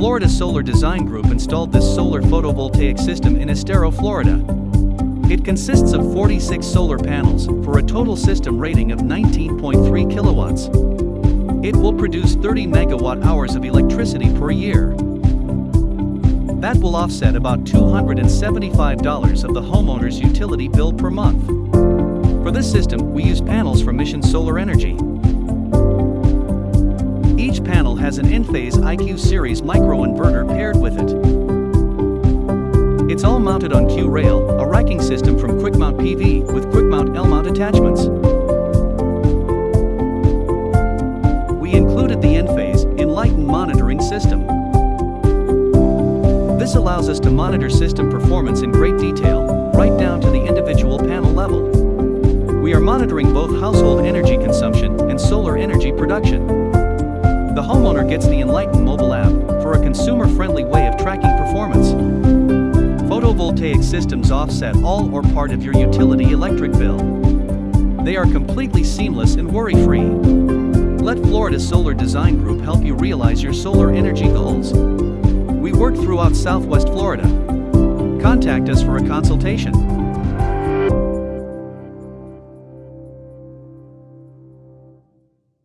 Florida Solar Design Group installed this solar photovoltaic system in Estero, Florida. It consists of 46 solar panels for a total system rating of 19.3 kilowatts. It will produce 30 megawatt hours of electricity per year. That will offset about $275 of the homeowner's utility bill per month. For this system, we use panels from Mission Solar Energy. Each panel has an in-phase IQ series microinverter paired with it. It's all mounted on Q-rail, a racking system from QuickMount PV with QuickMount L-mount attachments. We included the in-phase Enlighten monitoring system. This allows us to monitor system performance in great detail, right down to the individual panel level. We are monitoring both household energy consumption and solar energy production. The homeowner gets the Enlighten mobile app for a consumer-friendly way of tracking performance. Photovoltaic systems offset all or part of your utility electric bill. They are completely seamless and worry-free. Let Florida Solar Design Group help you realize your solar energy goals. We work throughout Southwest Florida. Contact us for a consultation.